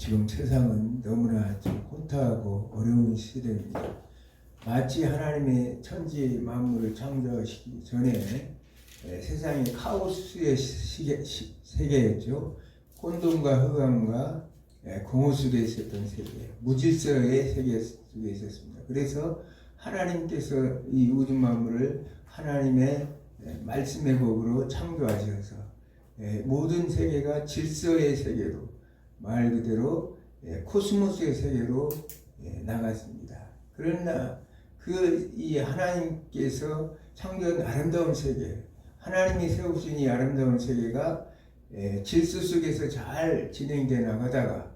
지금 세상은 너무나 좀 혼탁하고 어려운 시대입니다. 마치 하나님의 천지 만물을 창조하시기 전에 세상이 카오스의 세계였죠. 혼돈과 흑암과 공허 속에 있었던 세계, 무질서의 세계 속에 있었습니다. 그래서 하나님께서 이 우주 만물을 하나님의 말씀의 법으로 창조하셔서 모든 세계가 질서의 세계로, 말 그대로 코스모스의 세계로 나갔습니다. 그러나 이 하나님께서 창조한 아름다운 세계, 하나님이 세우신 이 아름다운 세계가 질서 속에서 잘 진행되어 나가다가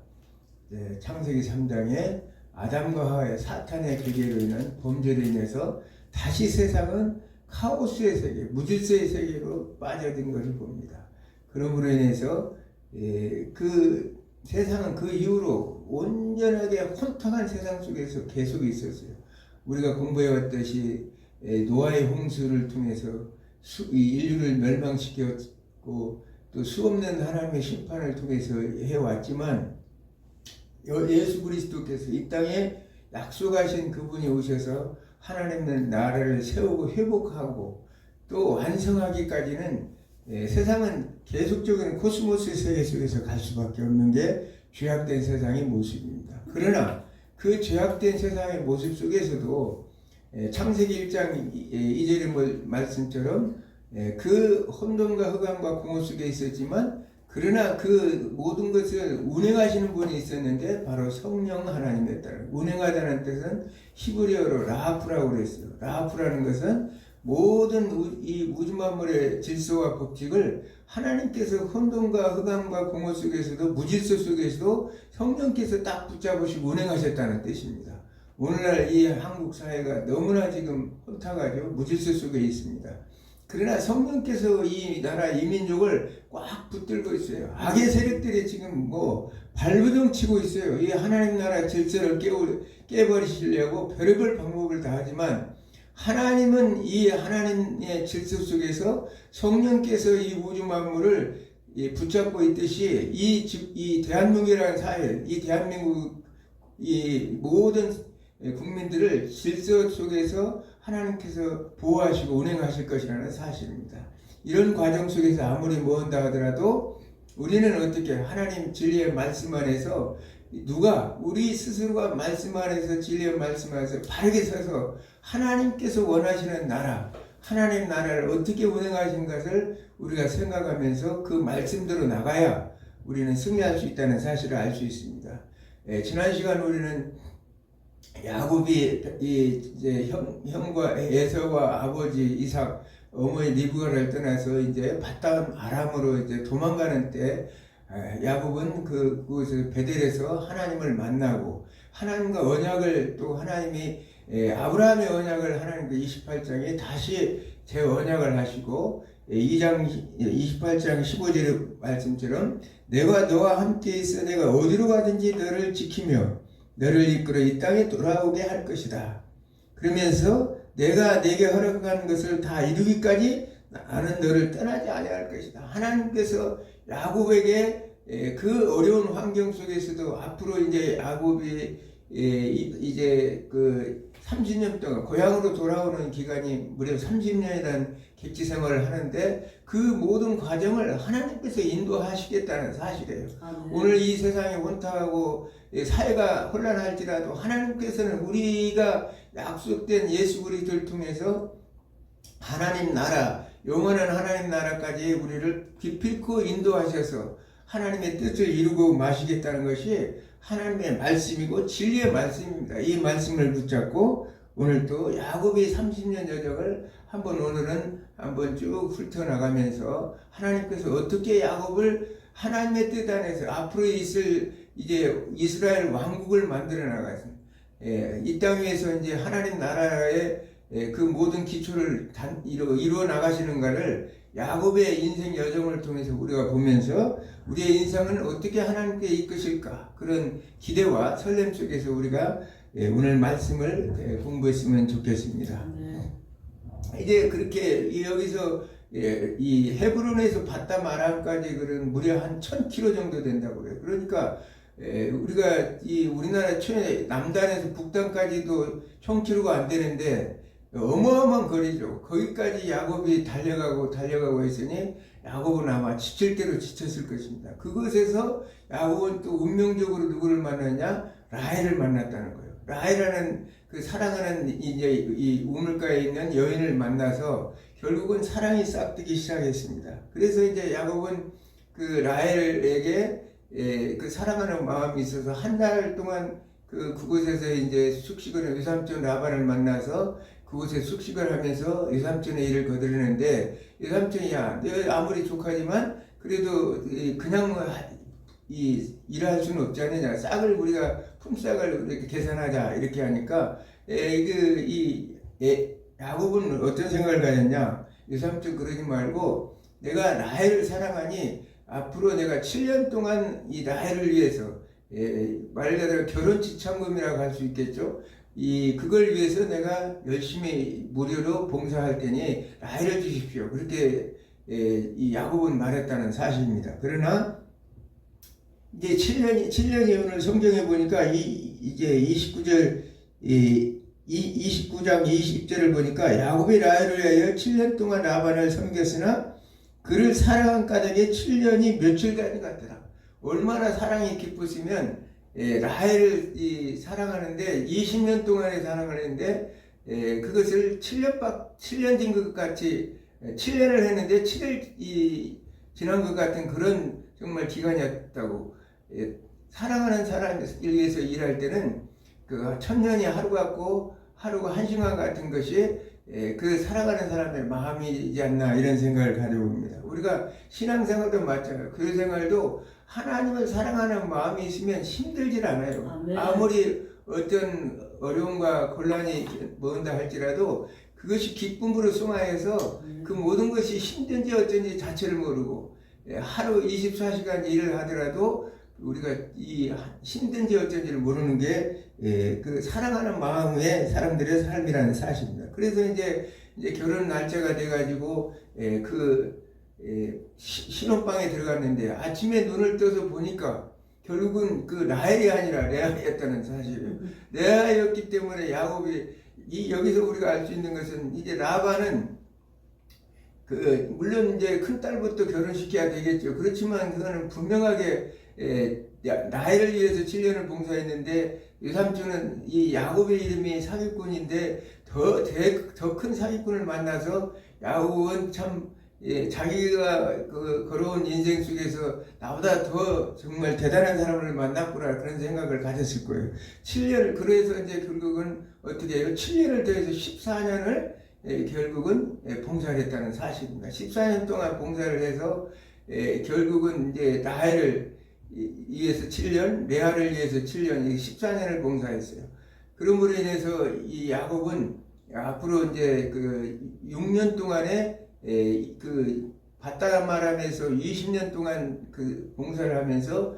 창세기 3장에 아담과 하와의 사탄의 괴계로 인한 범죄로 인해서 다시 세상은 카오스의 세계, 무질서의 세계로 빠져든 것을 봅니다. 그러므로 인해서 그 세상은 그 이후로 온전하게 혼탁한 세상 속에서 계속 있었어요. 우리가 공부해왔듯이 노아의 홍수를 통해서 인류를 멸망시켰고 또 수없는 하나님의 심판을 통해서 해왔지만 예수 그리스도께서 이 땅에 약속하신 그분이 오셔서 하나님의 나라를 세우고 회복하고 또 완성하기까지는 세상은 계속적인 코스모스 세계 속에서 갈 수밖에 없는 게 죄악된 세상의 모습입니다. 그러나 그 죄악된 세상의 모습 속에서도 창세기 1장 2절의 말씀처럼 그 혼돈과 흑암과 공허 속에 있었지만 그러나 그 모든 것을 운행하시는 분이 있었는데 바로 성령 하나님이었다는, 운행하다는 뜻은 히브리어로 라하프라고 그랬어요. 라하프라는 것은 모든 이 우주 만물의 질서와 법칙을 하나님께서 혼돈과 흑암과 공허 속에서도 무질서 속에서도 성령께서 딱 붙잡으시고 운행하셨다는 뜻입니다. 오늘날 이 한국 사회가 너무나 지금 혼탁하죠. 무질서 속에 있습니다. 그러나 성령께서 이 나라 이 민족을 꽉 붙들고 있어요. 악의 세력들이 지금 발버둥 치고 있어요. 이 하나님 나라 질서를 깨버리시려고 별의별 방법을 다 하지만 하나님은 이 하나님의 질서 속에서 성령께서 이 우주 만물을 붙잡고 있듯이 이 대한민국이라는 사회, 이 대한민국 이 모든 국민들을 질서 속에서 하나님께서 보호하시고 운행하실 것이라는 사실입니다. 이런 과정 속에서 아무리 모은다 하더라도 우리는 어떻게 하나님 진리의 말씀 안에서 우리 스스로가 말씀 안에서 진리의 말씀 안에서 바르게 서서 하나님께서 원하시는 나라, 하나님 나라를 어떻게 운행하신 것을 우리가 생각하면서 그 말씀대로 나가야 우리는 승리할 수 있다는 사실을 알 수 있습니다. 지난 시간 우리는 야곱이 이제 형과 에서와 아버지 이삭, 어머니 리브가를 떠나서 이제 바단 아람으로 이제 도망가는 때 야곱은 그곳에서 베델에서 하나님을 만나고 하나님과 언약을 또 하나님이 아브라함의 언약을 하나님께 28장에 다시 재언약을 하시고 28장 15절의 말씀처럼 내가 너와 함께 있어 내가 어디로 가든지 너를 지키며 너를 이끌어 이 땅에 돌아오게 할 것이다. 그러면서 내가 내게 허락한 것을 다 이루기까지 나는 너를 떠나지 아니할 것이다. 하나님께서 야곱에게 그 어려운 환경 속에서도 앞으로 이제 야곱이 이제 그 30년 동안 고향으로 돌아오는 기간이 무려 30년이라는 객지 생활을 하는데 그 모든 과정을 하나님께서 인도하시겠다는 사실이에요. 오늘 이 세상이 혼탁하고 사회가 혼란할지라도 하나님께서는 우리가 약속된 예수 그리스도를 통해서 하나님 나라, 영원한 하나님 나라까지 우리를 기필코 인도하셔서 하나님의 뜻을 이루고 마시겠다는 것이 하나님의 말씀이고 진리의 말씀입니다. 이 말씀을 붙잡고 오늘 또 야곱의 30년 여정을 오늘은 한번 쭉 훑어나가면서 하나님께서 어떻게 야곱을 하나님의 뜻 안에서 앞으로 있을 이제 이스라엘 왕국을 만들어 나가서 이 땅 위에서 이제 하나님 나라의 그 모든 기초를 이루어 나가시는가를 야곱의 인생 여정을 통해서 우리가 보면서 우리의 인생은 어떻게 하나님께 이끄실까 그런 기대와 설렘 속에서 우리가 오늘 말씀을 공부했으면 좋겠습니다. 이제 그렇게 여기서 이 헤브론에서 바담 아람까지 그런 무려 한 1000km 정도 된다고 그래요. 그러니까 우리가 이 우리나라 남단에서 북단까지도 총키로가 안 되는데 어마어마한 거리죠. 거기까지 야곱이 달려가고 했으니 야곱은 아마 지칠 대로 지쳤을 것입니다. 그것에서 야곱은 또 운명적으로 누구를 만났냐? 라헬을 만났다는 거예요. 라헬이라는 그 사랑하는 이제 이 우물가에 있는 여인을 만나서 결국은 사랑이 싹트기 시작했습니다. 그래서 이제 야곱은 그 라헬에게 그 사랑하는 마음이 있어서 한 달 동안 그곳에서 이제 숙식을 외삼촌 라반을 만나서 그곳에 숙식을 하면서 외삼촌의 일을 거두려는데 외삼촌이 야, 너 아무리 조카지만 그래도 그냥 일할 수는 없지 않느냐. 싹을 우리가 품삯을 이렇게 계산하자 이렇게 하니까 야곱은 어떤 생각을 가졌냐. 외삼촌 그러지 말고 내가 라헬을 사랑하니 앞으로 내가 7년 동안 이 라헬을 위해서 말 그대로 결혼 지참금이라고 할 수 있겠죠. 그걸 위해서 내가 열심히 무료로 봉사할 테니 라헬을 주십시오. 그렇게 이 야곱은 말했다는 사실입니다. 그러나 이제 7년이 오늘 성경에 보니까 이제 29장 20절을 보니까 야곱이 라헬을 위하여 7년 동안 라반을 섬겼으나 그를 사랑한 까닭에 7년이 며칠까지 갔더라. 얼마나 사랑이 깊으시면 라헬을 사랑하는데 20년 동안의 사랑을 했는데 그것을 7년 된 것 같이 7년을 했는데 7일 지난 것 같은 그런 정말 기간이었다고. 사랑하는 사람을 위해서 일할 때는 그 천년이 하루 같고 하루가 한 시간 같은 것이 그 사랑하는 사람의 마음이지 않나 이런 생각을 가져봅니다. 우리가 신앙생활도 마찬가지예요. 그 생활도 하나님을 사랑하는 마음이 있으면 힘들질 않아요. 아멘. 아무리 어떤 어려움과 곤란이 뭔다 할지라도 그것이 기쁨으로 승화해서 그 모든 것이 힘든지 어쩐지 자체를 모르고 하루 24시간 일을 하더라도 우리가 힘든지 어쩐지를 모르는 게 그 사랑하는 마음의 사람들의 삶이라는 사실입니다. 그래서 이제 결혼 날짜가 돼가지고 신혼방에 들어갔는데 아침에 눈을 떠서 보니까 결국은 그 라헬이 아니라 레아였다는 사실이에요. 레아였기 때문에 야곱이 여기서 우리가 알 수 있는 것은 이제 라반은 물론 이제 큰 딸부터 결혼시켜야 되겠죠. 그렇지만 그거는 분명하게 라헬을 위해서 7년을 봉사했는데 외삼촌은 이 야곱의 이름이 사기꾼인데 더 큰 사기꾼을 만나서 야곱은 참 자기가 걸어온 인생 속에서 나보다 더 정말 대단한 사람을 만났구나 그런 생각을 가졌을 거예요. 7년을 그래서 이제 결국은 어떻게 해요? 7년을 더해서 14년을 결국은 봉사를 했다는 사실입니다. 14년 동안 봉사를 해서 결국은 이제 라헬을 위해서 7년, 레아를 위해서 7년, 14년을 봉사했어요. 그러므로 인해서 이 야곱은 앞으로 이제 6년 동안에 바다마람에서 20년 동안 봉사를 하면서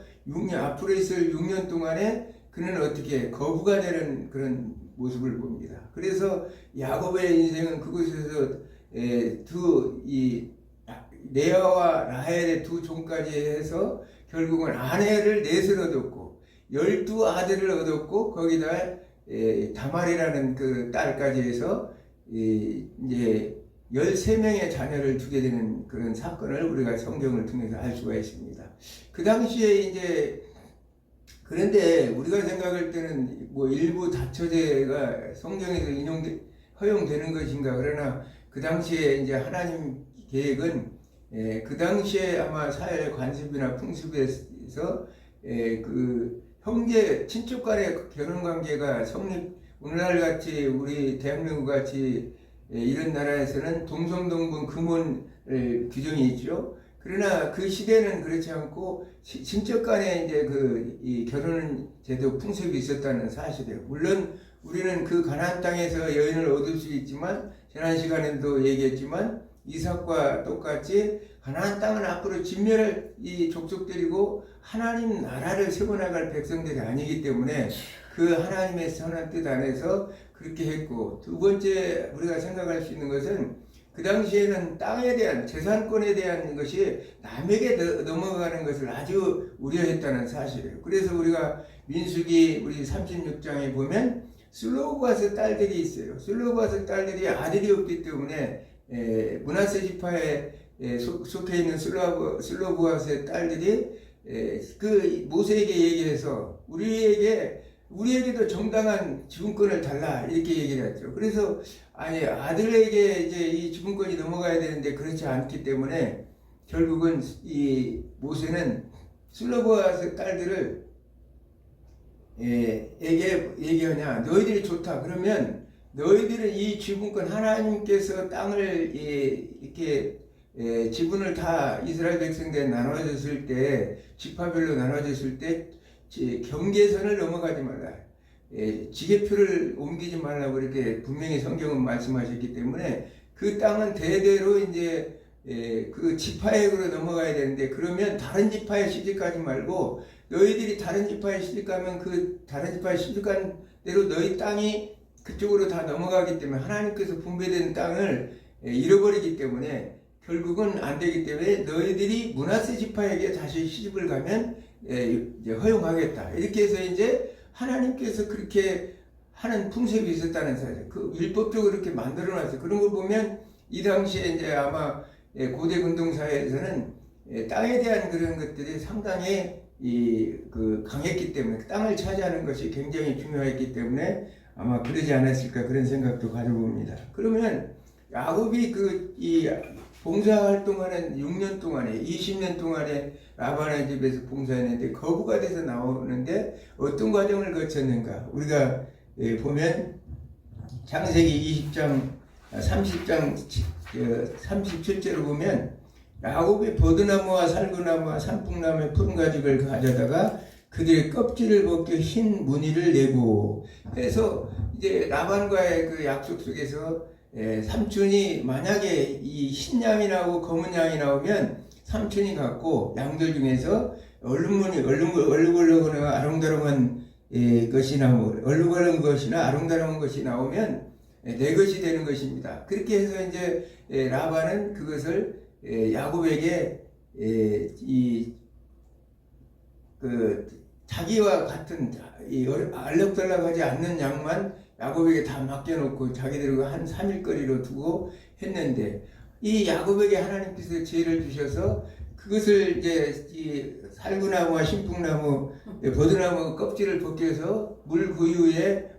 앞으로 있을 6년 동안에 그는 어떻게 거부가 되는 그런 모습을 봅니다. 그래서 야곱의 인생은 그곳에서 레아와 라헬의 두 종까지 해서 결국은 아내를 넷을 얻었고 12아들을 얻었고 거기다 다말이라는 그 딸까지 해서 이제 13명의 자녀를 두게 되는 그런 사건을 우리가 성경을 통해서 알 수가 있습니다. 그 당시에 이제 그런데 우리가 생각할 때는 뭐 일부 다처제가 성경에서 허용되는 것인가. 그러나 그 당시에 이제 하나님 계획은 그 당시에 아마 사회 관습이나 풍습에서 그 형제 친척 간의 결혼 관계가 오늘날 같이 우리 대한민국 같이 이런 나라에서는 동성동본 금혼 규정이 있죠. 그러나 그 시대는 그렇지 않고 친척 간에 이제 이 결혼 제도 풍습이 있었다는 사실이에요. 물론 우리는 그 가나안 땅에서 여인을 얻을 수 있지만 지난 시간에도 얘기했지만 이삭과 똑같이 가나안 땅은 앞으로 진멸할 이 족속들이고 하나님 나라를 세워나갈 백성들이 아니기 때문에 그 하나님의 선한 뜻 안에서 그렇게 했고, 두 번째 우리가 생각할 수 있는 것은 그 당시에는 땅에 대한 재산권에 대한 것이 남에게 넘어가는 것을 아주 우려했다는 사실이에요. 그래서 우리가 민수기 우리 36장에 보면 슬로브아스 딸들이 있어요. 슬로브아스 딸들이 아들이 없기 때문에 므낫세 지파에 속해 있는 슬로브아스의 딸들이 그 모세에게 얘기해서 우리에게도 정당한 지분권을 달라 이렇게 얘기를 했죠. 그래서 아니 아들에게 이제 이 지분권이 넘어가야 되는데 그렇지 않기 때문에 결국은 이 모세는 슬로브아스 딸들을 에게 얘기하냐, 너희들이 좋다 그러면 너희들은 이 지분권 하나님께서 땅을 이렇게 지분을 다 이스라엘 백성들에 나눠줬을 때 지파별로 나눠줬을 때 경계선을 넘어가지 말라, 지게표를 옮기지 말라고 이렇게 분명히 성경은 말씀하셨기 때문에 그 땅은 대대로 이제 그 지파액으로 넘어가야 되는데 그러면 다른 지파에 시집가지 말고 너희들이 다른 지파에 시집가면 그 다른 지파에 시집간 대로 너희 땅이 그쪽으로 다 넘어가기 때문에 하나님께서 분배된 땅을 잃어버리기 때문에 결국은 안 되기 때문에 너희들이 므낫세 지파에게 다시 시집을 가면 이제 허용하겠다. 이렇게 해서 이제 하나님께서 그렇게 하는 풍습이 있었다는 사실. 그 율법적으로 이렇게 만들어 놨어요. 그런 걸 보면 이 당시에 이제 아마 고대 근동사회에서는 땅에 대한 그런 것들이 상당히 그 강했기 때문에 땅을 차지하는 것이 굉장히 중요했기 때문에 아마 그러지 않았을까 그런 생각도 가져봅니다. 그러면 야곱이 이 봉사활동하는 6년 동안에 20년 동안에 라반의 집에서 봉사했는데 거부가 돼서 나오는데 어떤 과정을 거쳤는가 우리가 보면 창세기 20장 30장 37절을 보면 야곱이 버드나무와 살구나무와 산풍나무의 푸른 가죽을 가져다가 그들의 껍질을 벗겨 흰 무늬를 내고 해서 이제 라반과의 그 약속 속에서 삼촌이 만약에 이 흰 양이 나오고 검은 양이 나오면 삼촌이 갖고 양들 중에서 얼룩얼룩하거나 아롱다롱한 것이 나오고 얼룩얼룩한 것이나 아롱다롱한 것이 나오면 내 것이 되는 것입니다. 그렇게 해서 이제 라반은 그것을 야곱에게 자기와 같은 알록달록하지 않는 양만 야곱에게 다 맡겨놓고 자기들과 한 3일거리로 두고 했는데 이 야곱에게 하나님께서 지혜를 주셔서 그것을 이제 이 살구나무와 신풍나무, 버드나무 껍질을 벗겨서 물 구유에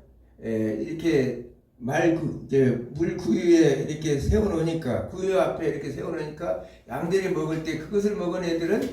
이렇게 물 구유에 이렇게 세워놓으니까 구유 앞에 이렇게 세워놓으니까 양들이 먹을 때 그것을 먹은 애들은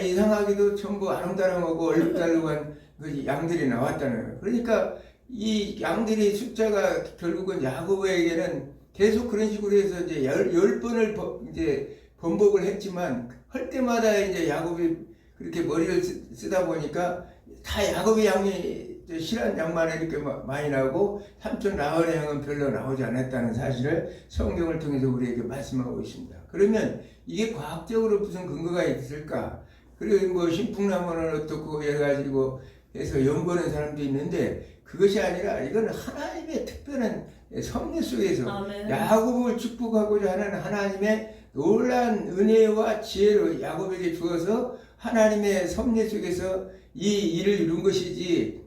이상하게도 전부 아름다움하고 얼룩덜룩한 그 양들이 나왔다는 거예요. 그러니까 이 양들이 숫자가 결국은 야곱에게는 계속 그런 식으로 해서 이제 10번을 이제 번복을 했지만 할 때마다 이제 야곱이 그렇게 머리를 쓰다 보니까 다 야곱의 양이 실한 양만 이렇게 많이 나오고 삼촌 라반의 양은 별로 나오지 않았다는 사실을 성경을 통해서 우리에게 말씀하고 있습니다. 그러면 이게 과학적으로 무슨 근거가 있을까? 그리고 뭐 신풍나무는 어떻고 해가지고 해서 연구하는 사람도 있는데 그것이 아니라 이건 하나님의 특별한 섭리 속에서 아멘. 야곱을 축복하고자 하는 하나님의 놀라운 은혜와 지혜로 야곱에게 주어서 하나님의 섭리 속에서 이 일을 이룬 것이지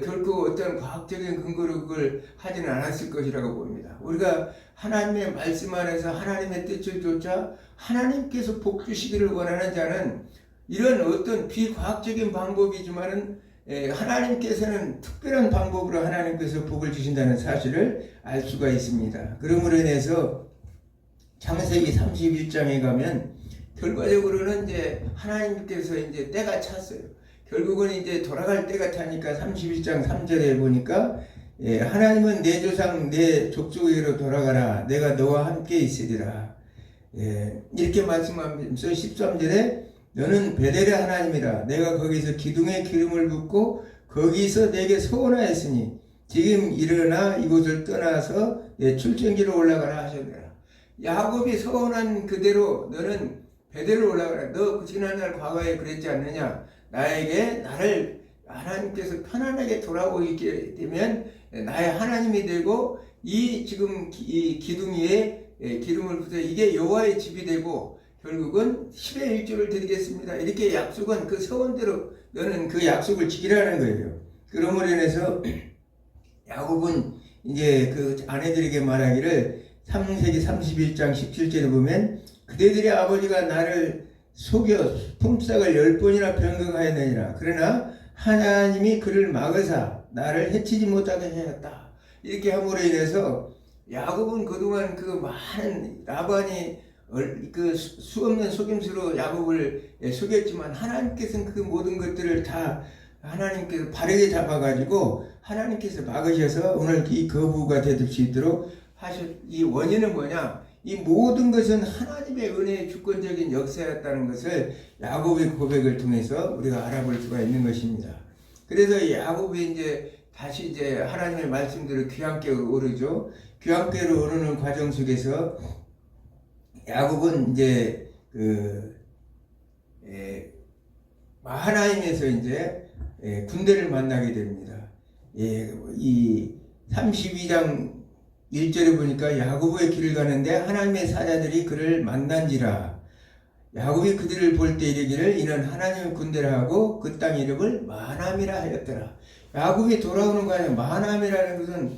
결코 어떤 과학적인 근거로 그걸 하지는 않았을 것이라고 봅니다. 우리가 하나님의 말씀 안에서 하나님의 뜻을 쫓아 하나님께서 복 주시기를 원하는 자는 이런 어떤 비과학적인 방법이지만은 하나님께서는 특별한 방법으로 하나님께서 복을 주신다는 사실을 알 수가 있습니다. 그러므로 인해서 창세기 31장에 가면 결과적으로는 이제 하나님께서 이제 때가 찼어요. 결국은 이제 돌아갈 때가 차니까 31장 3절에 보니까 하나님은 내 조상 내 족속에게로 돌아가라 내가 너와 함께 있으리라 이렇게 말씀하면서 13절에 너는 베델의 하나님이라 내가 거기서 기둥에 기름을 붓고 거기서 내게 서원하였으니 지금 일어나 이곳을 떠나서 내 출전지로 올라가라 하셨느라. 야곱이 서원한 그대로 너는 베델로 올라가라. 너 지난날 과거에 그랬지 않느냐. 나를 하나님께서 편안하게 돌아오게 되면 나의 하나님이 되고 이 지금 이 기둥 위에 기름을 붓어 이게 여호와의 집이 되고 결국은 10의 1조를 드리겠습니다. 이렇게 약속은 그 서원대로 너는 그 약속을 지키라는 거예요. 그러므로 인해서 야곱은 이제 그 아내들에게 말하기를 창세기 31장 17절에 보면 그대들의 아버지가 나를 속여 품삯을 10번이나 변경하였느니라. 그러나 하나님이 그를 막으사 나를 해치지 못하게 하였다. 이렇게 함으로 인해서 야곱은 그동안 그 많은 라반이 그 수없는 속임수로 야곱을 속였지만 하나님께서는 그 모든 것들을 다 하나님께서 바르게 잡아가지고 하나님께서 막으셔서 오늘 이 거부가 될 수 있도록 하셨. 이 원인은 뭐냐? 이 모든 것은 하나님의 은혜의 주권적인 역사였다는 것을 야곱의 고백을 통해서 우리가 알아볼 수가 있는 것입니다. 그래서 야곱이 이제 다시 이제 하나님의 말씀대로 귀함께로 오르죠. 귀함께로 오르는 과정 속에서 야곱은 이제 하나님에서 이제 군대를 만나게 됩니다. 이 32장 1절에 보니까 야곱의 길을 가는데 하나님의 사자들이 그를 만난지라. 야곱이 그들을 볼 때 이르기를 이는 하나님의 군대라 하고 그 땅 이름을 마함이라 하였더라. 야곱이 돌아오는 거 아니에요. 마함이라는 것은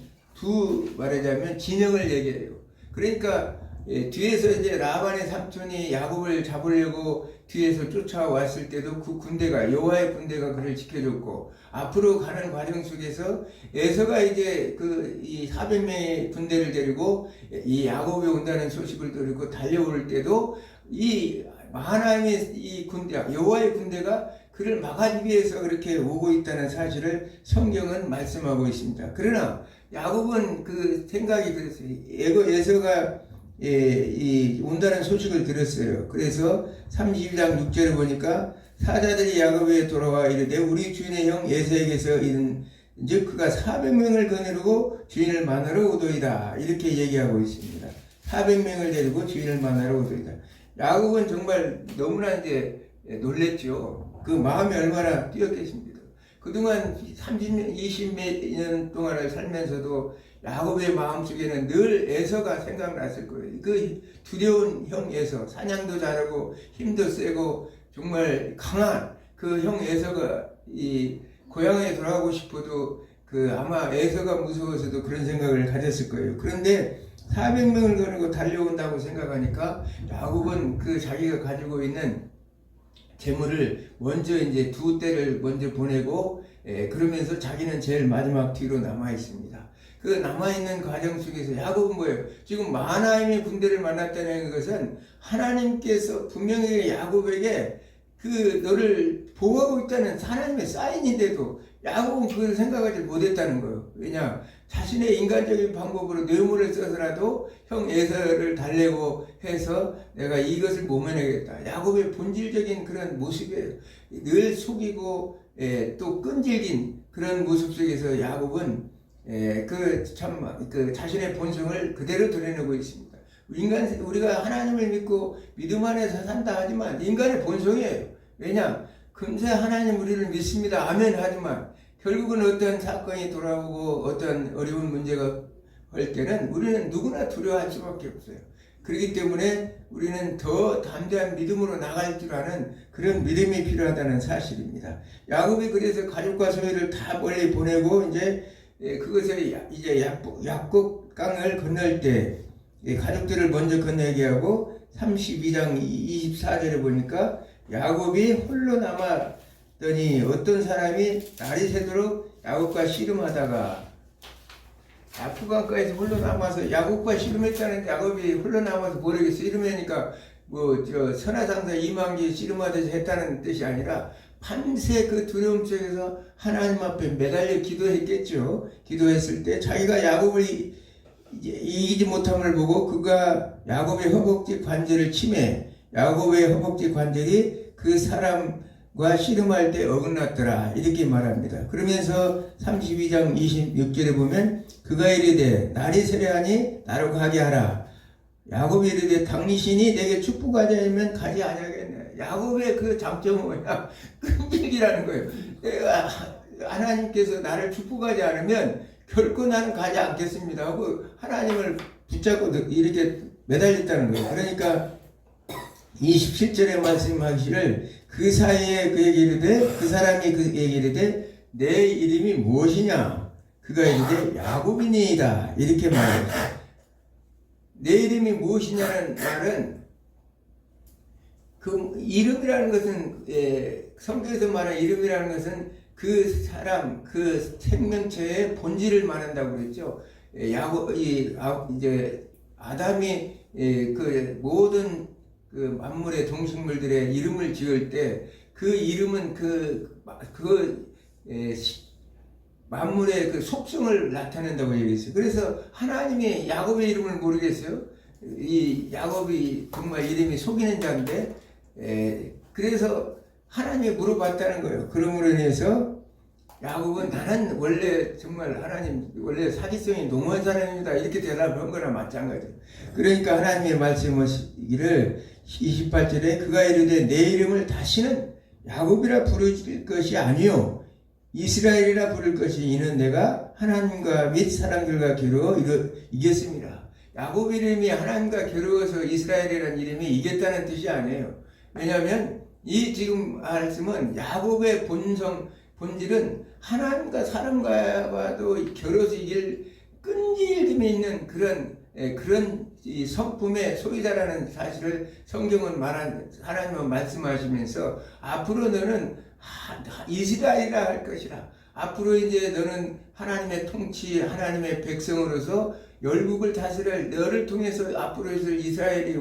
말하자면 진영을 얘기해요. 그러니까 뒤에서 이제 라반의 삼촌이 야곱을 잡으려고 뒤에서 쫓아왔을 때도 그 군대가 여호와의 군대가 그를 지켜줬고 앞으로 가는 과정 속에서 에서가 이제 이 400명의 군대를 데리고 이 야곱이 온다는 소식을 들고 달려올 때도 이 하나님의 이 군대 여호와의 군대가 그를 막아주기 위해서 그렇게 오고 있다는 사실을 성경은 말씀하고 있습니다. 그러나 야곱은 그 생각이 그랬어요. 에서가 온다는 소식을 들었어요. 그래서 32장 6절에 보니까 사자들이 야곱에게 돌아와 이르되 우리 주인의 형 에서에게서 이른 즉 그가 400명을 거느리고 주인을 만나러 오도이다. 이렇게 얘기하고 있습니다. 400명을 데리고 주인을 만나러 오도이다. 야곱은 정말 너무나 이제 놀랬죠. 그 마음이 얼마나 뛰었겠습니까? 그동안 30년, 20몇 년 동안을 살면서도 야곱의 마음속에는 늘 에서가 생각났을 거예요. 그 두려운 형 에서, 사냥도 잘하고 힘도 세고 정말 강한 그 형 에서가 이 고향에 돌아가고 싶어도 아마 에서가 무서워서도 그런 생각을 가졌을 거예요. 그런데 400명을 거느고 달려온다고 생각하니까 야곱은 그 자기가 가지고 있는 재물을 먼저 이제 2대를 먼저 보내고 그러면서 자기는 제일 마지막 뒤로 남아 있습니다. 그 남아있는 과정 속에서 야곱은 뭐예요? 지금 마하나임의 군대를 만났다는 것은 하나님께서 분명히 야곱에게 너를 보호하고 있다는 하나님의 사인인데도 야곱은 그걸 생각하지 못했다는 거예요. 왜냐? 자신의 인간적인 방법으로 뇌물을 써서라도 형 에서를 달래고 해서 내가 이것을 모면하겠다. 야곱의 본질적인 그런 모습이에요. 늘 속이고 또 끈질긴 그런 모습 속에서 야곱은 자신의 본성을 그대로 드러내고 있습니다. 우리가 하나님을 믿고 믿음 안에서 산다 하지만 인간의 본성이에요. 왜냐? 금세 하나님 우리를 믿습니다. 아멘 하지만 결국은 어떤 사건이 돌아오고 어떤 어려운 문제가 올 때는 우리는 누구나 두려워할 수밖에 없어요. 그렇기 때문에 우리는 더 담대한 믿음으로 나갈 줄 아는 그런 믿음이 필요하다는 사실입니다. 야곱이 그래서 가족과 소유를 다 멀리 보내고 그것을 이제 약국강을 건널 때 가족들을 먼저 건너게 하고 32장 24절에 보니까 야곱이 홀로 남았더니 어떤 사람이 날이 새도록 야곱과 씨름하다가 약국강가에서 홀로 남아서 야곱과 씨름했다는데 야곱이 홀로 남아서 모르겠어. 이러니까 선하상사 이만기 씨름하듯이 했다는 뜻이 아니라 밤새 그 두려움 속에서 하나님 앞에 매달려 기도했겠죠. 기도했을 때 자기가 야곱을 이기지 못함을 보고 그가 야곱의 허벅지 관절을 치매 야곱의 허벅지 관절이 그 사람과 씨름할 때 어긋났더라. 이렇게 말합니다. 그러면서 32장 26절에 보면 그가 이르되 날이 새려하니 나로 가게 하라. 야곱이 이르되 당신이 내게 축복하지 않으면 가지 아니하겠네. 야곱의 그 장점은 뭐냐? 끈질기라는 거예요. 내가 하나님께서 나를 축복하지 않으면 결코 나는 가지 않겠습니다 하고 하나님을 붙잡고 이렇게 매달렸다는 거예요. 그러니까 27절에 말씀하시기를 그 사이에 그에게 이르되 그 사람이 그에게 이르되 내 이름이 무엇이냐 그가 이르되 야곱이니이다 이렇게 말해요. 내 이름이 무엇이냐는 말은 그 이름이라는 것은 성경에서 말하는 이름이라는 것은 그 사람 그 생명체의 본질을 말한다고 그랬죠. 이제 아담이 그 모든 그 만물의 동식물들의 이름을 지을 때 그 이름은 만물의 그 속성을 나타낸다고 얘기했어요. 그래서 하나님이 야곱의 이름을 모르겠어요. 이 야곱이 정말 이름이 속이는 자인데 그래서 하나님이 물어봤다는 거예요. 그러므로 인해서 야곱은 나는 원래 정말 하나님 원래 사기성이 농후한 사람입니다. 이렇게 대답한 거나 마찬가지예요. 그러니까 하나님의 말씀하시기를 28절에 그가 이르되 내 이름을 다시는 야곱이라 부를 것이 아니요 이스라엘이라 부를 것이 이는 내가 하나님과 및 사람들과 겨루어 이겼습니다. 야곱 이름이 하나님과 겨루어서 이스라엘이라는 이름이 이겼다는 뜻이 아니에요. 왜냐하면 이 지금 말씀은 야곱의 본질은 하나님과 사람과도 겨루어서 이길 끈질김이 있는 그런 이 성품의 소유자라는 사실을 성경은 하나님은 말씀하시면서 앞으로 너는 이스라엘이라 할 것이라. 앞으로 이제 너는 하나님의 통치, 하나님의 백성으로서 열국을 다스릴 너를 통해서 앞으로 이스라엘이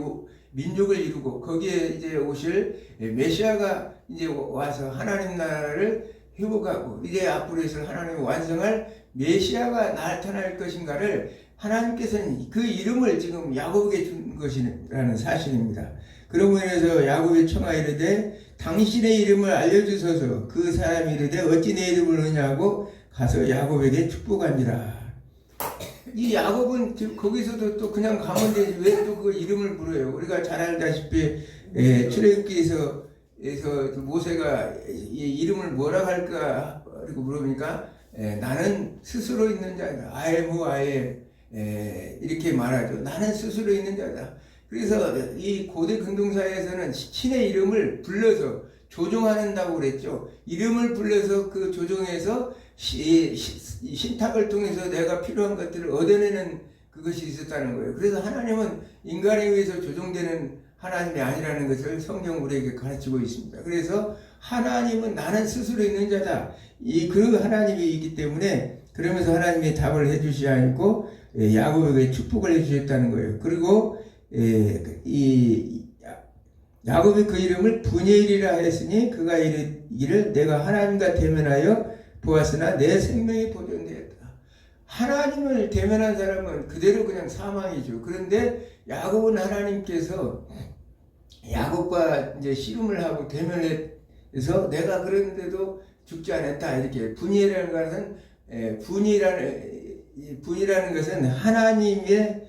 민족을 이루고 거기에 이제 오실 메시아가 이제 와서 하나님 나라를 회복하고 이제 앞으로 있을 하나님의 완성할 메시아가 나타날 것인가를 하나님께서는 그 이름을 지금 야곱에게 준 것이라는 사실입니다. 그러므로 인해서 야곱이 청하이르되 당신의 이름을 알려주소서. 그 사람이 이르되 어찌 내 이름을 아느냐고 가서 야곱에게 축복하니라. 이 야곱은 거기서도 또 그냥 가면 되지 왜 또 그 이름을 물어요. 우리가 잘 알다시피 출애굽기에서 모세가 이 이름을 뭐라 할까 그리고 물어보니까 나는 스스로 있는 자다. 아예 이렇게 말하죠. 나는 스스로 있는 자다. 그래서 이 고대 근동사에서는 신의 이름을 불러서 조종한다고 그랬죠. 이름을 불러서 그 조종해서 신탁을 통해서 내가 필요한 것들을 얻어내는 그것이 있었다는 거예요. 그래서 하나님은 인간에 의해서 조종되는 하나님이 아니라는 것을 성경 우리에게 가르치고 있습니다. 그래서 하나님은 나는 스스로 있는 자다. 그 하나님이 있기 때문에 그러면서 하나님이 답을 해주시지 않고 야곱에게 축복을 해주셨다는 거예요. 그리고 야곱이 그 이름을 분예일이라 했으니 그가 이르기를 내가 하나님과 대면하여 보았으나 내 생명이 보존되었다. 하나님을 대면한 사람은 그대로 그냥 사망이죠. 그런데 야곱은 하나님께서 야곱과 이제 씨름을 하고 대면해서 내가 그런데도 죽지 않았다. 이렇게 분이라는 것은 분이라는 것은 하나님의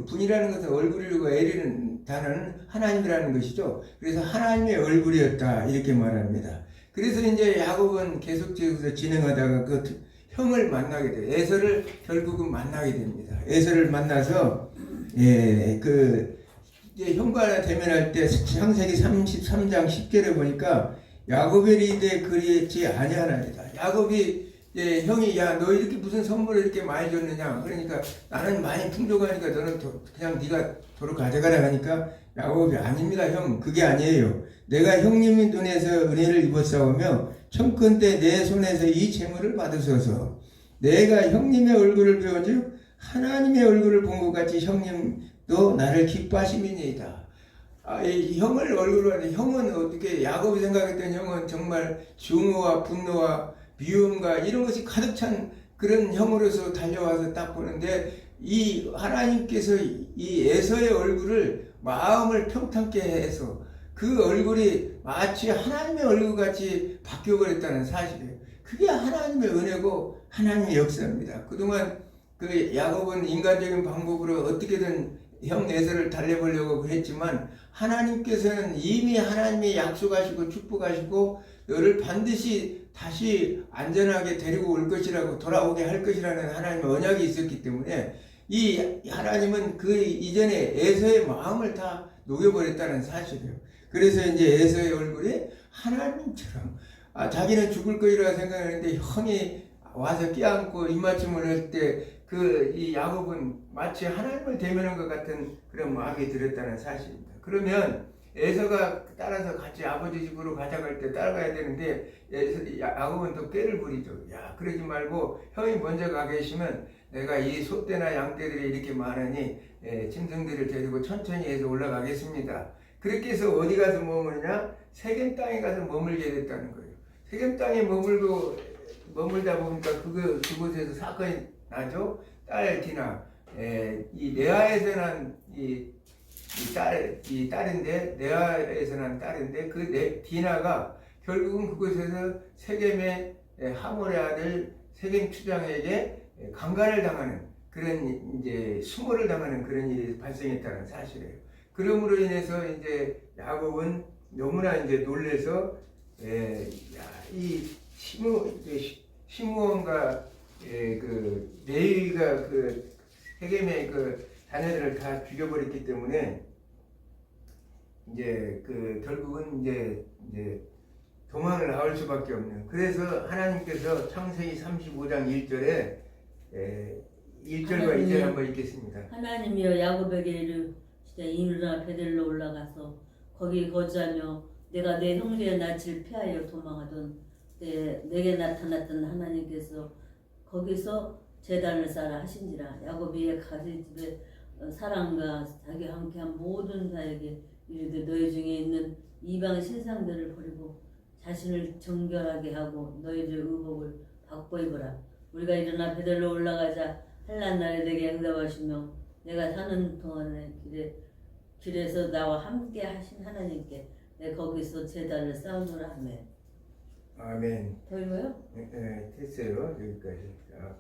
분이라는 것은 얼굴이고 L이라는 단어는 하나님이라는 것이죠. 그래서 하나님의 얼굴이었다 이렇게 말합니다. 그래서 이제 야곱은 계속해서 진행하다가 그 형을 만나게 돼요. 에서를 결국은 만나게 됩니다. 에서를 만나서 이제 형과 대면할 때 창세기 33장 10절에 보니까 야곱의 리대 그리지 아니하나이다. 야곱이 형이 야 너 이렇게 무슨 선물을 이렇게 많이 줬느냐. 그러니까 나는 많이 풍족하니까 너는 그냥 네가 도로 가져가라 하니까 야곱이 아닙니다 형 그게 아니에요. 내가 형님의 눈에서 은혜를 입었사오며 청컨 때 내 손에서 이 재물을 받으소서. 내가 형님의 얼굴을 배운즉 하나님의 얼굴을 본 것 같이 형님도 나를 기뻐하심이니이다. 이 형을 얼굴로 하는데 형은 어떻게 야곱이 생각했던 형은 정말 증오와 분노와 미움과 이런 것이 가득 찬 그런 형으로서 달려와서 딱 보는데 이 하나님께서 이 에서의 얼굴을 마음을 평탄케 해서 그 얼굴이 마치 하나님의 얼굴같이 바뀌어버렸다는 사실이에요. 그게 하나님의 은혜고 하나님의 역사입니다. 그동안 그 야곱은 인간적인 방법으로 어떻게든 형 에서를 달래보려고 했지만 하나님께서는 이미 하나님이 약속하시고 축복하시고 너를 반드시 다시 안전하게 데리고 올 것이라고 돌아오게 할 것이라는 하나님의 언약이 있었기 때문에 이 하나님은 그 이전에 에서의 마음을 다 녹여버렸다는 사실이에요. 그래서 이제 에서의 얼굴이 하나님처럼 자기는 죽을 거리라 생각했는데 형이 와서 껴안고 입맞춤을 할 때 그 이 야곱은 마치 하나님을 대면한 것 같은 그런 마음이 들었다는 사실입니다. 그러면 에서가 따라서 같이 아버지 집으로 가져갈 때 따라가야 되는데 야곱은 또 꾀를 부리죠. 야, 그러지 말고 형이 먼저 가 계시면 내가 이 소떼나 양떼들이 이렇게 많으니 짐승들을 데리고 천천히 해서 올라가겠습니다. 그렇게 해서 어디 가서 머무르냐? 세겜 땅에 가서 머물게 됐다는 거예요. 세겜 땅에 머물다 보니까 그곳에서 사건이 나죠. 딸 디나, 이 레아에서 난 이 딸인데, 레아에서 난 딸인데, 디나가 결국은 그곳에서 세겜의 하몰의 아들 세겜 추장에게 강간을 당하는 그런 이제 수모를 당하는 그런 일이 발생했다는 사실이에요. 그러므로 인해서 이제 야곱은 너무나 이제 놀래서 이 시므온과 그 레위가 그 세겜의 그 자녀들을 다 죽여버렸기 때문에 이제 그 결국은 이제 도망을 나올 수밖에 없는. 그래서 하나님께서 창세기 35장 1절에 1절과 2절 한번 읽겠습니다. 하나님이여 야곱에게 이르시되 이르나 베델로 올라가서 거기 거주하며 내가 내 형제의 낯을 피하여 도망하던 때 내게 나타났던 하나님께서 거기서 제단을 쌓아 하신지라. 야곱이 가지 집에 사람과 자기와 함께한 모든 자에게 이르되 너희 중에 있는 이방 신상들을 버리고 자신을 정결하게 하고 너희들 의복을 바꿔 입으라. 우리가 일어나 베델로 올라가자. 한란 날에 내게 응답하시며 내가 사는 동안에 길에서 나와 함께 하신 하나님께 내 거기서 제단을 쌓으노라 하며. 아멘. 더 읽어요? 네, 됐어요. 여기까지. 자,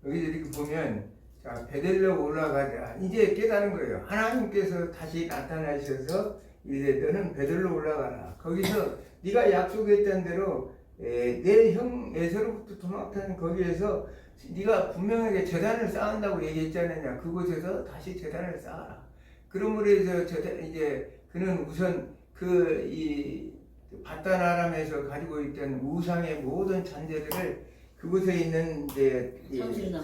여기 이렇게 보면 자, 베델로 올라가자. 이제 깨달은 거예요. 하나님께서 다시 나타나셔서 이제 너는 베델로 올라가라. 거기서 네가 약속했던 대로 내 형 에서로부터 도망한 거기에서 네가 분명하게 제단을 쌓은다고 얘기했지 않느냐. 그곳에서 다시 제단을 쌓아라. 그러므로 해서 이제 그는 우선 이 바단 아람에서 가지고 있던 우상의 모든 잔재들을 그곳에 있는 이제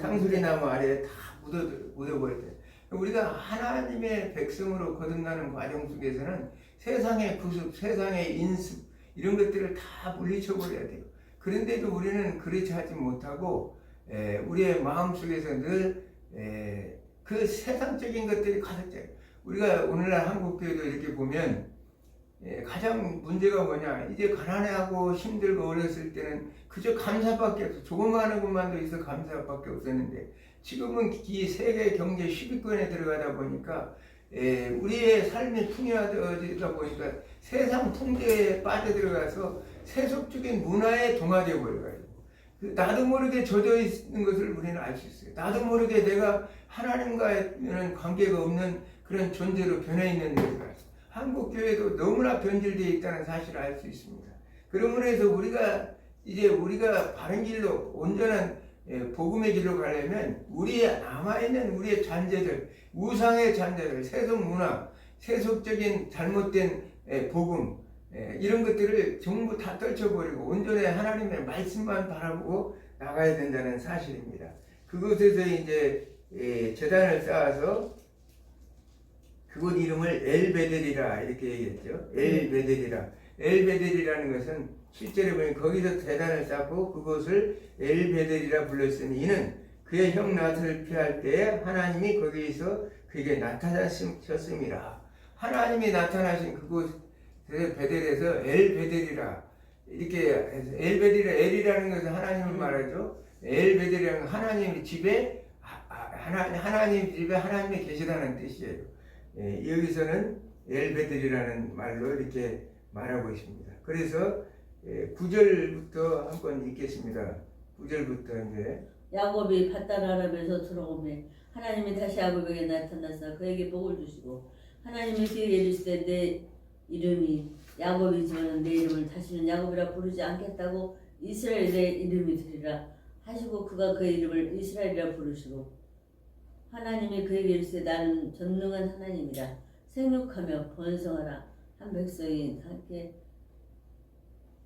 상수리나무 아래에 다 묻어버렸대요. 우리가 하나님의 백성으로 거듭나는 과정 속에서는 세상의 구습, 세상의 인습 이런 것들을 다 물리쳐버려야 돼요. 그런데도 우리는 그렇지 하지 못하고 우리의 마음속에서 늘 그 세상적인 것들이 가득해요. 우리가 오늘날 한국교회도 이렇게 보면 가장 문제가 뭐냐, 이제 가난해하고 힘들고 어렸을 때는 그저 감사밖에 없어. 조그마한 것만도 있어 감사밖에 없었는데 지금은 이 세계 경제 10위권에 들어가다 보니까 우리의 삶이 풍요하다 보니까 세상 풍조에 빠져들어가서 세속적인 문화에 동화되어 버려가지고 나도 모르게 젖어 있는 것을 우리는 알 수 있어요. 나도 모르게 내가 하나님과는 관계가 없는 그런 존재로 변해 있는 것을 알 수 있어요. 한국 교회도 너무나 변질되어 있다는 사실을 알 수 있습니다. 그러므로 해서 우리가 바른 길로 온전한 복음의 길로 가려면 남아있는 우리의 잔재들, 우상의 잔재들, 세속 문화, 세속적인 잘못된 복음, 이런 것들을 전부 다 떨쳐버리고 온전히 하나님의 말씀만 바라보고 나가야 된다는 사실입니다. 그곳에서 이제 제단을 쌓아서 그곳 이름을 엘베델이라 이렇게 얘기했죠. 엘베델이라. 엘베델이라는 것은 실제로 보면 거기서 제단을 쌓고 그곳을 엘베델이라 불렀으니 이는 그의 형 낫을 피할 때에 하나님이 거기에서 그에게 나타나셨음이라. 하나님이 나타나신 그곳 베델에서 엘베델이라 이렇게 해서 엘이라는 것은 하나님을 말하죠. 엘베델이라는 하나님 집에 하나님이 계시다는 뜻이에요. 여기서는 엘베델이라는 말로 이렇게 말하고 있습니다. 그래서 9절부터 한번 읽겠습니다. 9절부터 이제 야곱이 밧단 아람에서 들어오매 하나님이 다시 야곱에게 나타나서 그에게 복을 주시고 하나님이 그에게 이르시되 내 이름이 야곱이지만 내 이름을 다시는 야곱이라 부르지 않겠다고 이스라엘의 이름이 되리라 하시고 그가 그 이름을 이스라엘이라 부르시고 하나님이 그에게 이르시되 나는 전능한 하나님이라 생육하며 번성하라. 한 백성이 함께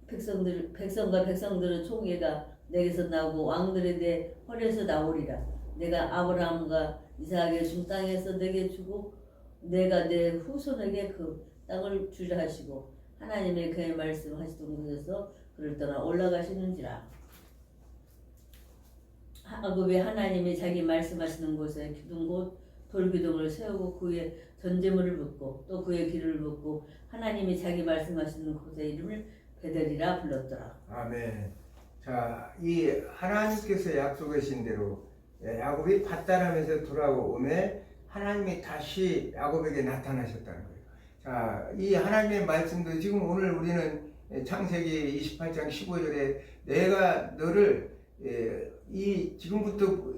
백성과 백성들의 총회가 내게서 나오고 왕들이 내 허리에서 나오리라. 내가 아브라함과 이삭에게 준 땅에서 내게 주고 내가 내 후손에게 그 땅을 주라 하시고 하나님의 그의 말씀하시던 곳에서 그를 떠나 올라가시는지라. 하급이 하나님이 자기 말씀하시는 곳에 기둥 곧 돌기둥을 세우고 그의 전제물을 붓고 또 그의 길을 붓고 하나님이 자기 말씀하시는 곳의 이름을 베델이라 불렀더라. 아멘. 자, 이 하나님께서 약속하신 대로 야곱이 밭다람에서 돌아오매 하나님이 다시 야곱에게 나타나셨다는 거예요. 자, 이 하나님의 말씀도 지금 오늘 우리는 창세기 28장 15절에 내가 너를 지금부터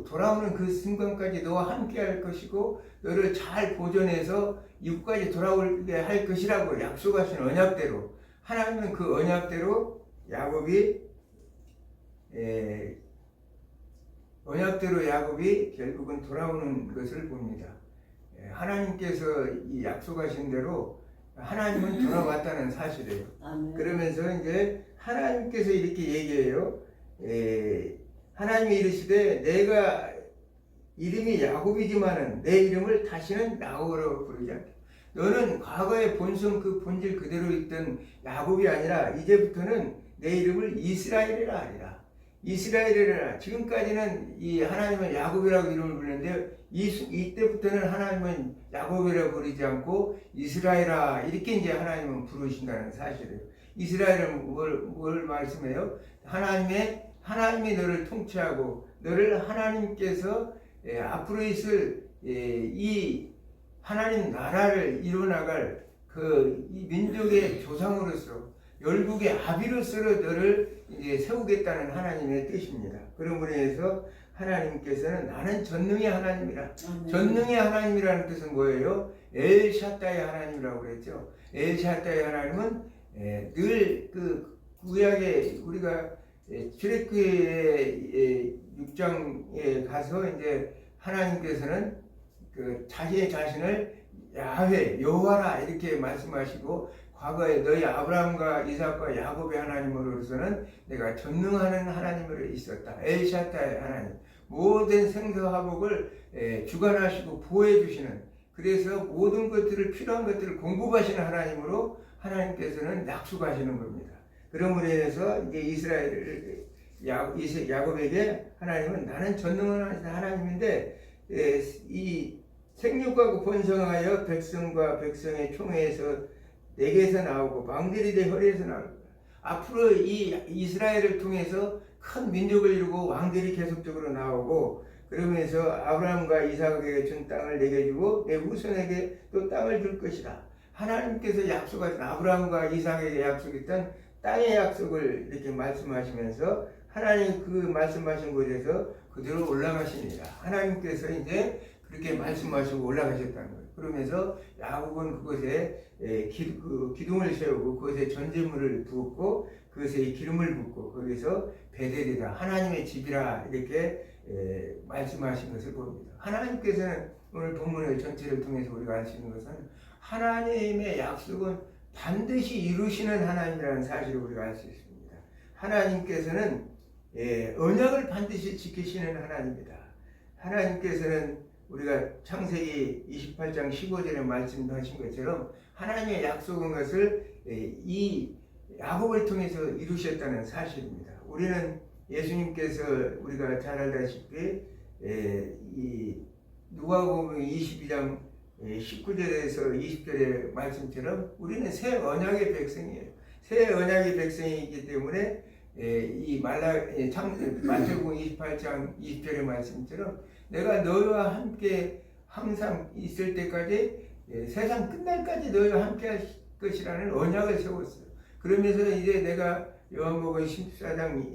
돌아오는 그 순간까지 너와 함께 할 것이고 너를 잘 보존해서 이곳까지 돌아오게 할 것이라고 약속하신 언약대로 하나님은 그 언약대로 야곱이 결국은 돌아오는 것을 봅니다. 하나님께서 이 약속하신 대로 하나님은 돌아왔다는 사실이에요. 아멘. 그러면서 이제 하나님께서 이렇게 얘기해요. 하나님이 이르시되 내가 이름이 야곱이지만은 내 이름을 다시는 야곱으로 부르지 않겠다. 너는 과거의 본성 그 본질 그대로 있던 야곱이 아니라 이제부터는 내 이름을 이스라엘이라 하리라. 이스라엘이라. 지금까지는 이 하나님은 야곱이라고 이름을 부르는데 이때부터는 하나님은 야곱이라고 부르지 않고 이스라엘아 이렇게 이제 하나님은 부르신다는 사실이에요. 이스라엘은 뭘 말씀해요? 하나님이 너를 통치하고 너를 하나님께서 앞으로 있을 이 하나님 나라를 이루어나갈 이 민족의 조상으로서 열국의 아비로서 너를 이제 세우겠다는 하나님의 뜻입니다. 그러므로 해서 하나님께서는 나는 전능의 하나님이라. 전능의 하나님이라는 뜻은 뭐예요? 엘샤다의 하나님이라고 그랬죠. 엘샤다의 하나님은 늘 그 구약에 우리가 출애굽기의 6장에 가서 이제 하나님께서는 그 자기의 자신을 야훼 여호와라 이렇게 말씀하시고 과거에 너희 아브라함과 이삭과 야곱의 하나님으로서는 내가 전능하는 하나님으로 있었다. 엘샤다의 하나님. 모든 생사화복을 주관하시고 보호해 주시는 그래서 모든 것들을 필요한 것들을 공급하시는 하나님으로 하나님께서는 약속하시는 겁니다. 그러므로 인해서 이제 야곱에게 하나님은 나는 전능한 하나님인데 이 생육하고 번성하여 백성과 백성의 총회에서 내게서 나오고 왕들이 내 허리에서 나올 거야. 앞으로 이 이스라엘을 통해서 큰 민족을 이루고 왕들이 계속적으로 나오고 그러면서 아브라함과 이삭에게 준 땅을 내게 주고 내 후손에게 또 땅을 줄 것이다. 하나님께서 약속하신 아브라함과 이삭에게 약속했던 땅의 약속을 이렇게 말씀하시면서 하나님 그 말씀하신 곳에서 그대로 올라가십니다. 하나님께서 이제 그렇게 말씀하시고 올라가셨다는 거예요. 그러면서 야곱은 그곳에 기둥을 세우고 그것에 전제물을 붓고 그것에 기름을 붓고 거기서 베델이다 하나님의 집이라 이렇게 말씀하신 것을 봅니다. 하나님께서는 오늘 본문의 전체를 통해서 우리가 알 수 있는 것은 하나님의 약속은 반드시 이루시는 하나님이라는 사실을 우리가 알 수 있습니다. 하나님께서는 언약을 반드시 지키시는 하나님이다. 하나님께서는 우리가 창세기 28장 15절에 말씀하신 것처럼 하나님의 약속한 것을 이 야곱을 통해서 이루셨다는 사실입니다. 우리는 예수님께서 우리가 잘 알다시피 이 누가복음 22장 19절에서 20절의 말씀처럼 우리는 새 언약의 백성이에요. 새 언약의 백성이기 때문에 이 마태복음 28장 20절의 말씀처럼 내가 너희와 함께 항상 있을 때까지 세상 끝날까지 너희와 함께 할 것이라는 언약을 세웠어요. 그러면서 이제 내가 요한복음 14장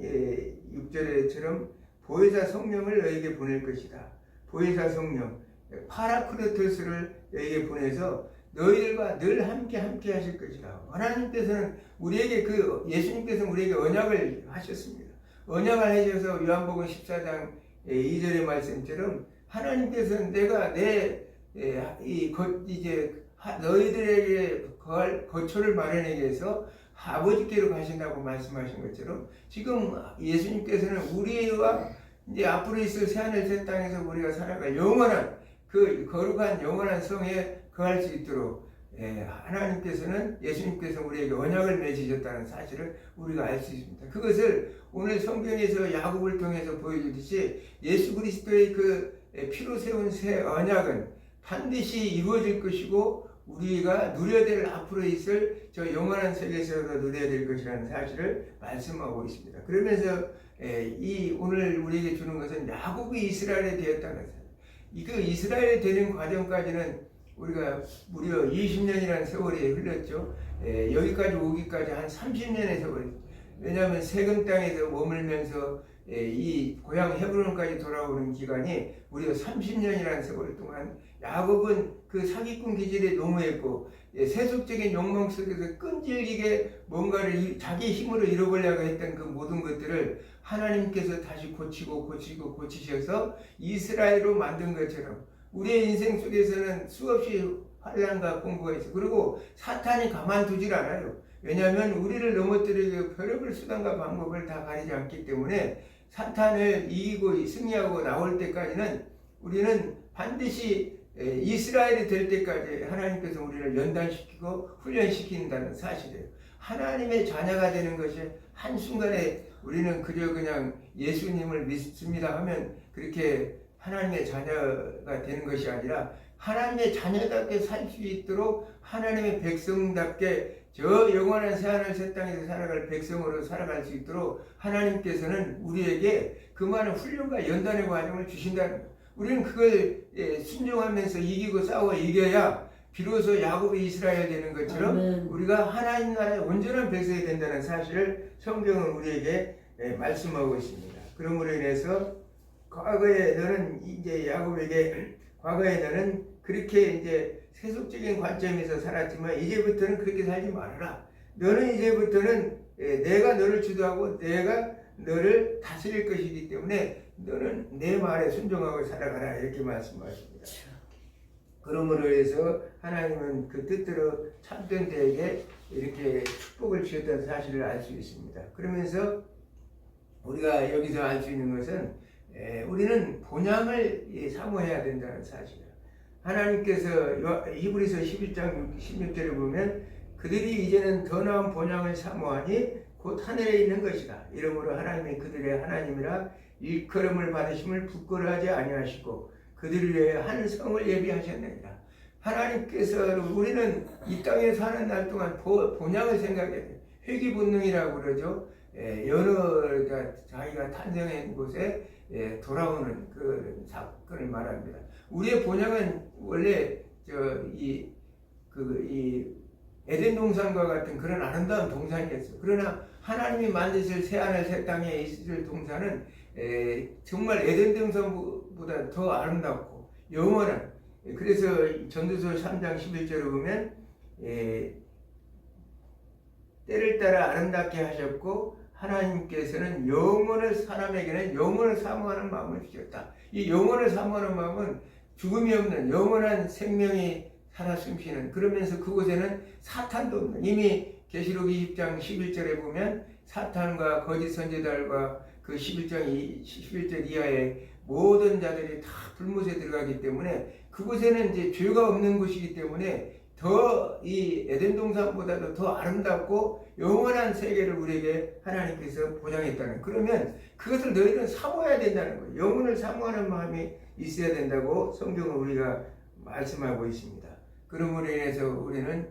6절에처럼 보혜사 성령을 너에게 보낼 것이다. 보혜사 성령 파라크레토스를 너에게 보내서 너희들과 늘 함께 하실 것이다. 하나님께서는 우리에게 예수님께서는 우리에게 언약을 하셨습니다. 언약을 하셔서 요한복음 14장 2절의 말씀처럼 하나님께서는 내가 너희들에게 거처를 마련하기 위해서 아버지께로 가신다고 말씀하신 것처럼 지금 예수님께서는 우리와 이제 앞으로 있을 새하늘 새 땅에서 우리가 살아갈 영원한 그 거룩한 영원한 성에 거할 수 있도록 하나님께서는 예수님께서 우리에게 언약을 맺으셨다는 사실을 우리가 알 수 있습니다. 그것을 오늘 성경에서 야곱을 통해서 보여주듯이 예수 그리스도의 그 피로 세운 새 언약은 반드시 이루어질 것이고 우리가 누려야 될 앞으로 있을 저 영원한 세계에서도 누려야 될 것이라는 사실을 말씀하고 있습니다. 그러면서 이 오늘 우리에게 주는 것은 야곱이 이스라엘이 되었다는 사실. 그 이스라엘이 되는 과정까지는 우리가 무려 20년이라는 세월이 흘렀죠. 여기까지 오기까지 한 30년의 세월이. 왜냐하면 세금 땅에서 머물면서 이 고향 헤브론까지 돌아오는 기간이 무려 30년이라는 세월 동안 야곱은 그 사기꾼 기질에 농후했고 세속적인 욕망 속에서 끈질기게 뭔가를 자기 힘으로 이뤄보려고 했던 그 모든 것들을 하나님께서 다시 고치셔서 이스라엘로 만든 것처럼 우리의 인생 속에서는 수없이 환난과 공부가 있어. 그리고 사탄이 가만두질 않아요. 왜냐하면 우리를 넘어뜨리기 별의별 수단과 방법을 다 가리지 않기 때문에 사탄을 이기고 승리하고 나올 때까지는 우리는 반드시 이스라엘이 될 때까지 하나님께서 우리를 연단시키고 훈련시킨다는 사실이에요. 하나님의 자녀가 되는 것이 한순간에 우리는 그냥 예수님을 믿습니다 하면 그렇게 하나님의 자녀가 되는 것이 아니라 하나님의 자녀답게 살 수 있도록 하나님의 백성답게 저 영원한 새하늘 새 땅에서 살아갈 백성으로 살아갈 수 있도록 하나님께서는 우리에게 그 많은 훈련과 연단의 과정을 주신다는 거예요. 우리는 그걸 순종하면서 이기고 싸워 이겨야 비로소 야곱이 이스라엘 되는 것처럼 아멘. 우리가 하나님 나라의 온전한 백성이 된다는 사실을 성경은 우리에게 말씀하고 있습니다. 그러므로 인해서 과거에 너는 이제 야곱에게 과거에 너는 그렇게 이제 세속적인 관점에서 살았지만 이제부터는 그렇게 살지 말아라. 너는 이제부터는 내가 너를 주도하고 내가 너를 다스릴 것이기 때문에 너는 내 말에 순종하고 살아가라 이렇게 말씀하십니다. 그러므로 해서 하나님은 그 뜻대로 참된 자에게 이렇게 축복을 주셨다는 사실을 알 수 있습니다. 그러면서 우리가 여기서 알 수 있는 것은 우리는 본향을 사모해야 된다는 사실이에요. 하나님께서 히브리서 11장 16절에 보면 그들이 이제는 더 나은 본향을 사모하니 곧 하늘에 있는 것이다. 이러므로 하나님이 그들의 하나님이라 일컬음을 받으심을 부끄러워하지 아니하시고 그들을 위해 한 성을 예비하셨느니라. 하나님께서 우리는 이 땅에 사는 날 동안 본향을 생각해야 돼요. 회귀본능이라고 그러죠. 연어가 자기가 탄생한 곳에 돌아오는 그 사건을 말합니다. 우리의 본향은 원래 이 에덴 동산과 같은 그런 아름다운 동산이었어요. 그러나 하나님이 만드실 새하늘 새 땅에 있을 동산은 정말 에덴 동산보다 더 아름답고 영원한. 그래서 전도서 3장 11절에 보면 때를 따라 아름답게 하셨고 하나님께서는 사람에게는 영원을 사모하는 마음을 주셨다. 이 영원을 사모하는 마음은 죽음이 없는 영원한 생명이 살아 숨쉬는, 그러면서 그곳에는 사탄도 없는, 이미 계시록 20장 11절에 보면 사탄과 거짓 선지자들과 그 11절 이하의 모든 자들이 다 불못에 들어가기 때문에 그곳에는 이제 죄가 없는 곳이기 때문에 더 이 에덴 동산보다도 더 아름답고 영원한 세계를 우리에게 하나님께서 보장했다는, 그러면 그것을 너희들은 사모해야 된다는 거예요. 영혼을 사모하는 마음이 있어야 된다고 성경은 우리가 말씀하고 있습니다. 그러므로 인해서 우리는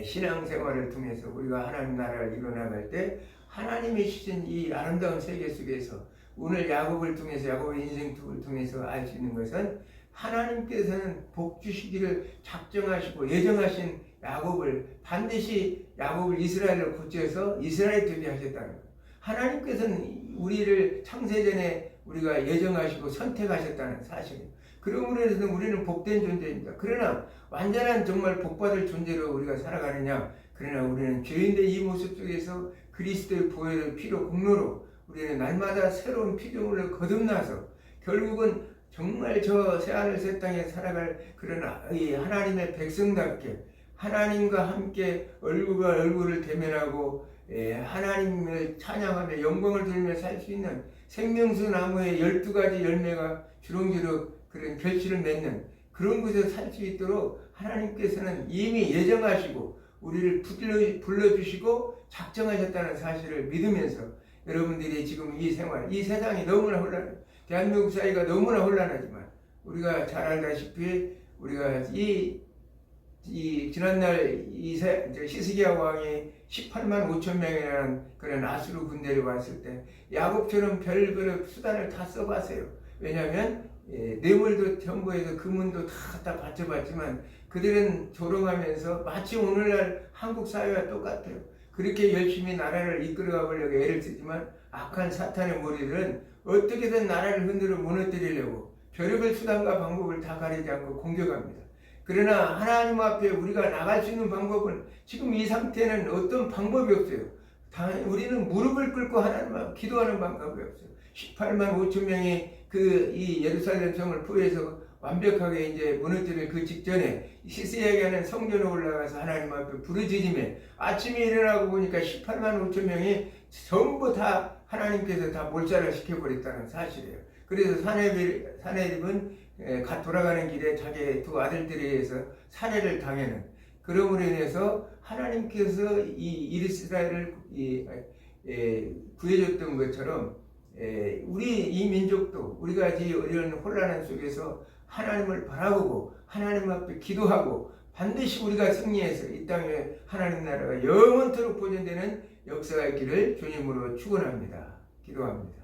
신앙생활을 통해서 우리가 하나님 나라를 이뤄나갈 때 하나님이 주신 이 아름다운 세계 속에서 오늘 야곱을 통해서, 야곱의 인생투를 통해서 알 수 있는 것은 하나님께서는 복 주시기를 작정하시고 예정하신 야곱을, 반드시 야곱을 이스라엘을 고쳐서 이스라엘 되게 하셨다는 거예요. 하나님께서는 우리를 창세전에 우리가 예정하시고 선택하셨다는 사실이에요. 그러므로 해서 우리는 복된 존재입니다. 그러나 완전한 정말 복받을 존재로 우리가 살아가느냐, 그러나 우리는 죄인된 이 모습 속에서 그리스도의 보혈의 피로 공로로 우리는 날마다 새로운 피조물을 거듭나서 결국은 정말 저 새하늘 새 땅에 살아갈 그런 이 하나님의 백성답게 하나님과 함께 얼굴과 얼굴을 대면하고 하나님을 찬양하며 영광을 돌리며 살 수 있는 생명수 나무의 12가지 열매가 주렁주렁 그런 결실을 맺는 그런 곳에 살 수 있도록 하나님께서는 이미 예정하시고 우리를 불러주시고 작정하셨다는 사실을 믿으면서 여러분들이 지금 이 생활, 이 세상이 너무나 혼란해. 대한민국 사회가 너무나 혼란하지만 우리가 잘 알다시피 우리가 이 지난날 히스기야 왕이 18만 5천 명이라는 그런 아수르 군대를 왔을 때 야곱처럼 별별 수단을 다 써봤어요. 왜냐하면 뇌물도 전부해서 금은도 다 갖다 바쳐봤지만 그들은 조롱하면서 마치 오늘날 한국 사회와 똑같아요. 그렇게 열심히 나라를 이끌어가 보려고 애를 쓰지만 악한 사탄의 무리들은 어떻게든 나라를 흔들어 무너뜨리려고 별의별 수단과 방법을 다 가리지 않고 공격합니다. 그러나 하나님 앞에 우리가 나갈 수 있는 방법은 지금 이 상태는 어떤 방법이 없어요. 우리는 무릎을 꿇고 하나님 앞에 기도하는 방법이 없어요. 18만 5천 명이 이 예루살렘 성을 포위해서 완벽하게 이제 무너뜨릴 그 직전에 시스야기는 성전에 올라가서 하나님 앞에 부르짖으며 아침에 일어나고 보니까 18만 5천 명이 전부 다 하나님께서 다 몰살을 시켜버렸다는 사실이에요. 그래서 사내립은 돌아가는 길에 자기 두 아들들에 의해서 살해를 당하는 그러므로 인해서 하나님께서 이 이스라엘을 구해줬던 것처럼 우리 이 민족도 우리가 이런 혼란한 속에서 하나님을 바라보고 하나님 앞에 기도하고 반드시 우리가 승리해서 이 땅에 하나님 나라가 영원토록 보존되는 역사가 있기를 주님으로 축원합니다. 기도합니다.